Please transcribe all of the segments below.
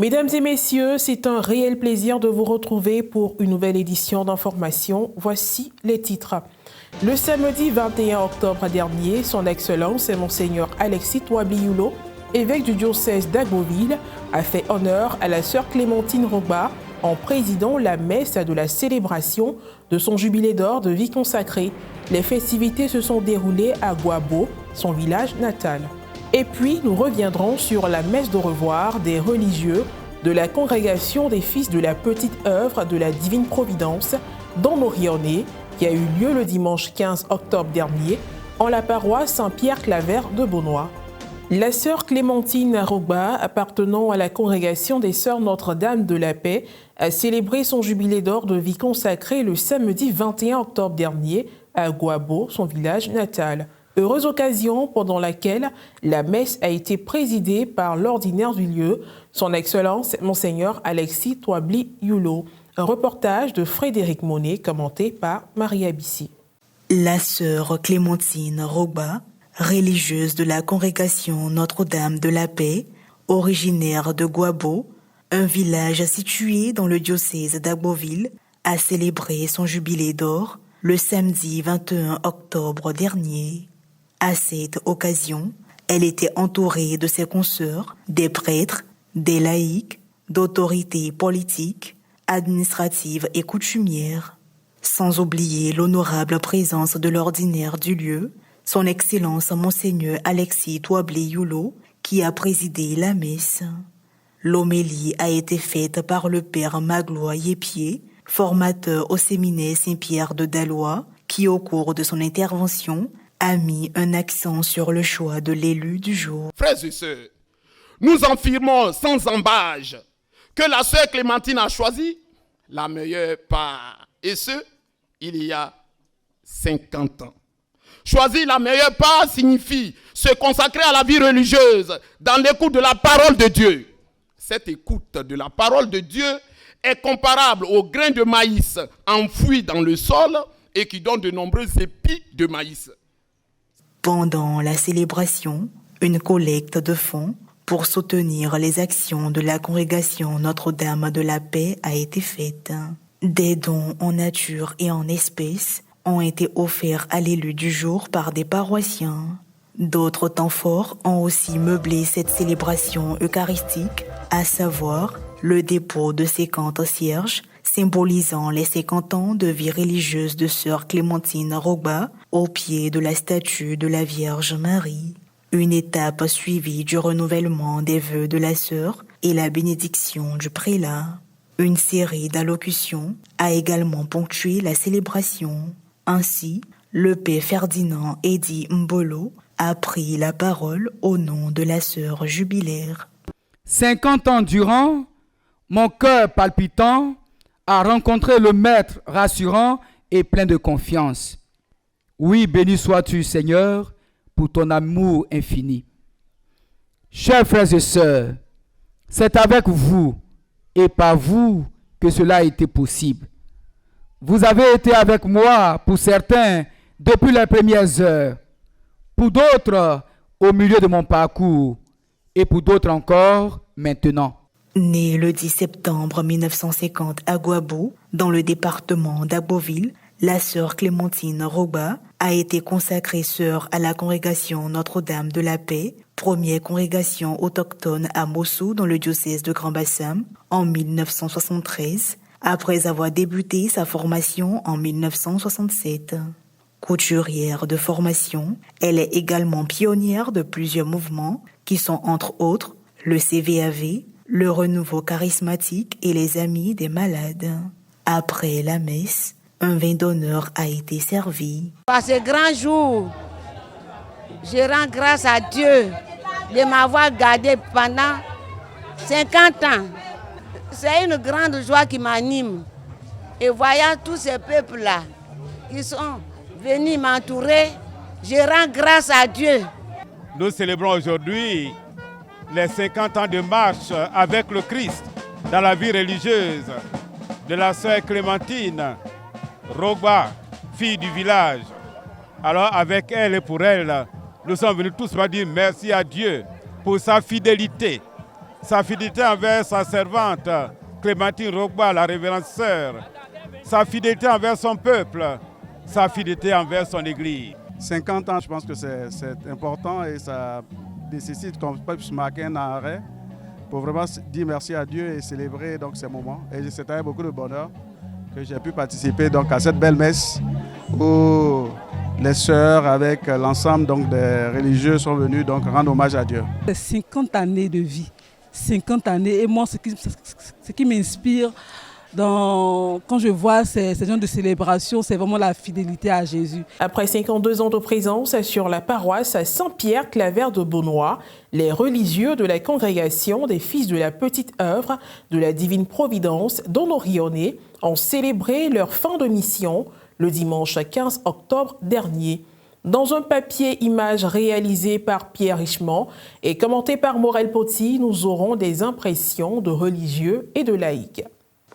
Mesdames et messieurs, c'est un réel plaisir de vous retrouver pour une nouvelle édition d'Information. Voici les titres. Le samedi 21 octobre dernier, son Excellence Monseigneur Alexis Touabli Yulo, évêque du diocèse d'Agboville, a fait honneur à la sœur Clémentine Rogba en présidant la messe de la célébration de son jubilé d'or de vie consacrée. Les festivités se sont déroulées à Guabo, son village natal. Et puis, nous reviendrons sur la messe de revoir des religieux de la congrégation des fils de la petite œuvre de la Divine Providence dans Morionnais, qui a eu lieu le dimanche 15 octobre dernier en la paroisse Saint-Pierre-Claver de Beaunois. La sœur Clémentine Rogba, appartenant à la congrégation des Sœurs Notre-Dame de la Paix, a célébré son jubilé d'or de vie consacrée le samedi 21 octobre dernier à Guabo, son village natal. Heureuse occasion pendant laquelle la messe a été présidée par l'ordinaire du lieu, son Excellence Monseigneur Alexis Touabli Yulo. Un reportage de Frédéric Monet commenté par Maria Bissi. La sœur Clémentine Rogba, religieuse de la congrégation Notre-Dame de la Paix, originaire de Guabo, un village situé dans le diocèse d'Agboville, a célébré son jubilé d'or le samedi 21 octobre dernier. À cette occasion, elle était entourée de ses consoeurs, des prêtres, des laïcs, d'autorités politiques, administratives et coutumières, sans oublier l'honorable présence de l'ordinaire du lieu, son Excellence Monseigneur Alexis Touabli Yulo, qui a présidé la messe. L'homélie a été faite par le père Magloire Yépier, formateur au séminaire Saint-Pierre de Dallois, qui au cours de son intervention a mis un accent sur le choix de l'élu du jour. Frères et sœurs, nous affirmons sans embâche que la sœur Clémentine a choisi la meilleure part, et ce, il y a 50 ans. Choisir la meilleure part signifie se consacrer à la vie religieuse dans l'écoute de la parole de Dieu. Cette écoute de la parole de Dieu est comparable au grain de maïs enfoui dans le sol et qui donne de nombreux épis de maïs. Pendant la célébration, une collecte de fonds pour soutenir les actions de la congrégation Notre-Dame de la Paix a été faite. Des dons en nature et en espèces ont été offerts à l'élu du jour par des paroissiens. D'autres temps forts ont aussi meublé cette célébration eucharistique, à savoir le dépôt de 50 cierges, symbolisant les 50 ans de vie religieuse de sœur Clémentine Rogba au pied de la statue de la Vierge Marie. Une étape suivie du renouvellement des vœux de la sœur et la bénédiction du prélat. Une série d'allocutions a également ponctué la célébration. Ainsi, le père Ferdinand Eddy Mbolo a pris la parole au nom de la sœur jubilaire. 50 ans durant, mon cœur palpitant a rencontré le Maître rassurant et plein de confiance. Oui, béni sois-tu, Seigneur, pour ton amour infini. Chers frères et sœurs, c'est avec vous et par vous que cela a été possible. Vous avez été avec moi, pour certains, depuis les premières heures, pour d'autres, au milieu de mon parcours, et pour d'autres encore, maintenant. Née le 10 septembre 1950 à Guabo, dans le département d'Agboville, la sœur Clémentine Rogba a été consacrée sœur à la congrégation Notre-Dame de la Paix, première congrégation autochtone à Mossou dans le diocèse de Grand-Bassam, en 1973, après avoir débuté sa formation en 1967. Couturière de formation, elle est également pionnière de plusieurs mouvements qui sont entre autres le CVAV, le Renouveau charismatique et les Amis des malades. Après la messe, un vin d'honneur a été servi. À ce grand jour, je rends grâce à Dieu de m'avoir gardé pendant 50 ans. C'est une grande joie qui m'anime. Et voyant tous ces peuples-là qui sont venus m'entourer, je rends grâce à Dieu. Nous célébrons aujourd'hui les 50 ans de marche avec le Christ dans la vie religieuse de la sœur Clémentine Rogba, fille du village. Alors avec elle et pour elle, nous sommes venus tous pour dire merci à Dieu pour sa fidélité sa fidélité envers sa servante, Clémentine Rogba, la révérende sœur, sa fidélité envers son peuple, sa fidélité envers son Église. 50 ans, je pense que c'est important et ça nécessite qu'on puisse marquer un arrêt pour vraiment dire merci à Dieu et célébrer donc, ces moments. Et c'est avec beaucoup de bonheur que j'ai pu participer donc, à cette belle messe où les sœurs avec l'ensemble donc, des religieux sont venus donc, rendre hommage à Dieu. 50 années de vie, 50 années et moi ce qui m'inspire quand je vois ces genres de célébrations, c'est vraiment la fidélité à Jésus. Après 52 ans de présence sur la paroisse Saint-Pierre-Claver de Beaunois, les religieux de la congrégation des Fils de la Petite Œuvre de la Divine Providence d'Honorionnet ont célébré leur fin de mission le dimanche 15 octobre dernier. Dans un papier image réalisé par Pierre Richemont et commenté par Morel Poti, nous aurons des impressions de religieux et de laïcs.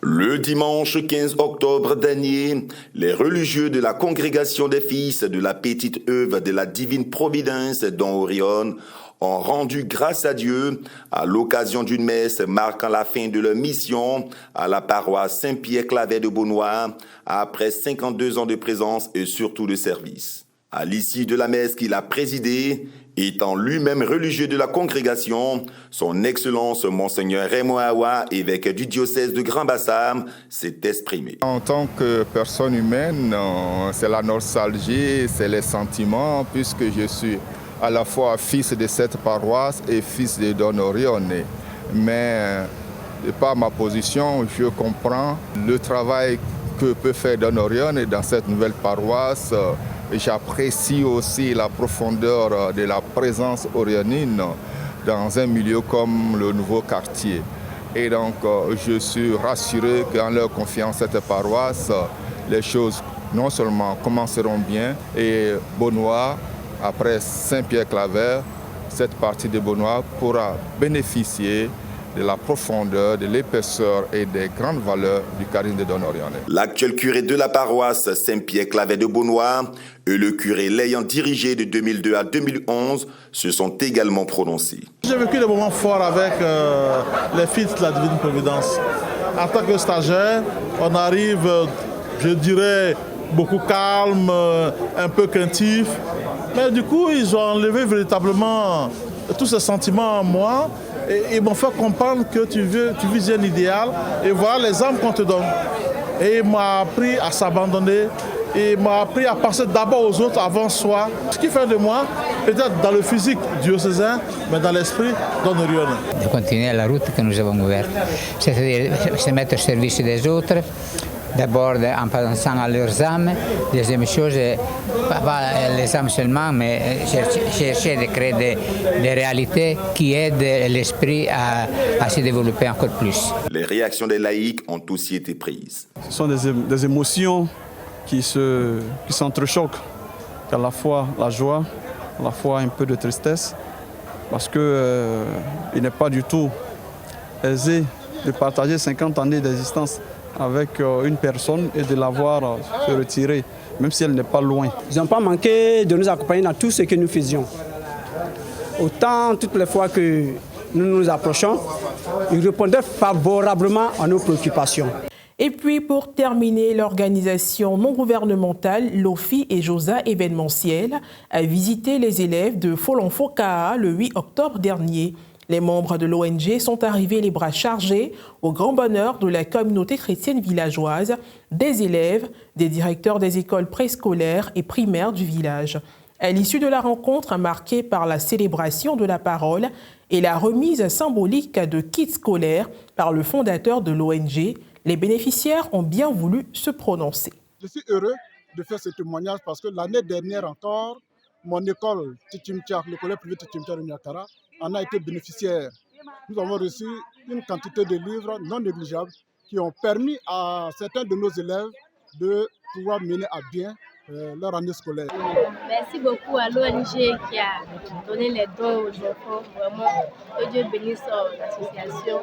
Le dimanche 15 octobre dernier, les religieux de la congrégation des Fils de la Petite Œuvre de la Divine Providence d'Orion ont rendu grâce à Dieu à l'occasion d'une messe marquant la fin de leur mission à la paroisse Saint-Pierre-Claver de Beaunois après 52 ans de présence et surtout de service. À l'issue de la messe qu'il a présidée, étant lui-même religieux de la congrégation, son Excellence Monseigneur Raymond Awa, évêque du diocèse de Grand-Bassam, s'est exprimé. En tant que personne humaine, c'est la nostalgie, c'est les sentiments, puisque je suis à la fois fils de cette paroisse et fils de Don Orionnet. Mais par ma position, je comprends le travail que peut faire Don Orionnet dans cette nouvelle paroisse. J'apprécie aussi la profondeur de la présence orionine dans un milieu comme le nouveau quartier. Et donc, je suis rassuré qu'en leur confiant cette paroisse, les choses non seulement commenceront bien, et Beaunois, après Saint-Pierre-Claver, cette partie de Beaunois pourra bénéficier de la profondeur, de l'épaisseur et des grandes valeurs du charisme de Don Orionnet. L'actuel curé de la paroisse Saint-Pierre-Claver de Beaunois et le curé l'ayant dirigé de 2002 à 2011 se sont également prononcés. J'ai vécu des moments forts avec les Fils de la Divine Providence. En tant que stagiaire, on arrive, je dirais, beaucoup calme, un peu craintif. Mais du coup, ils ont enlevé véritablement tous ces sentiments en moi. Et ils m'ont fait comprendre que tu vises un idéal et voilà les âmes qu'on te donne. Et il m'a appris à s'abandonner et il m'a appris à penser d'abord aux autres avant soi. Ce qui fait de moi, peut-être dans le physique diocésain, mais dans l'esprit Don Orionnet. De continuer la route que nous avons ouverte, c'est-à-dire se mettre au service des autres, d'abord en pensant à leurs âmes, deuxième chose, pas les âmes seulement, mais chercher de créer des réalités qui aident l'esprit à se développer encore plus. Les réactions des laïcs ont aussi été prises. Ce sont des émotions qui s'entrechoquent, à la fois la joie, à la fois un peu de tristesse, parce qu'il n'est pas du tout aisé de partager 50 années d'existence avec une personne et de la voir se retirer, même si elle n'est pas loin. Ils n'ont pas manqué de nous accompagner dans tout ce que nous faisions. Autant toutes les fois que nous nous approchons, ils répondaient favorablement à nos préoccupations. Et puis, pour terminer, l'organisation non gouvernementale Lofi et Josa événementiel a visité les élèves de Folanfokaa le 8 octobre dernier. Les membres de l'ONG sont arrivés les bras chargés au grand bonheur de la communauté chrétienne villageoise, des élèves, des directeurs des écoles préscolaires et primaires du village. À l'issue de la rencontre marquée par la célébration de la parole et la remise symbolique de kits scolaires par le fondateur de l'ONG, les bénéficiaires ont bien voulu se prononcer. Je suis heureux de faire ce témoignage parce que l'année dernière encore, mon école, l'école privée Titimtia de Niakara, en a été bénéficiaire. Nous avons reçu une quantité de livres non négligeables qui ont permis à certains de nos élèves de pouvoir mener à bien leur année scolaire. Merci beaucoup à l'ONG qui a donné les dons aux enfants. Vraiment, que Dieu bénisse l'association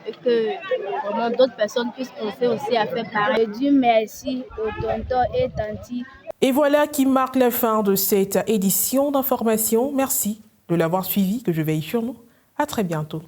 et que vraiment d'autres personnes puissent penser aussi à faire pareil. Dieu merci aux tontons et tantis. Et voilà qui marque la fin de cette édition d'information. Merci de l'avoir suivi, que je veille sur nous. À très bientôt.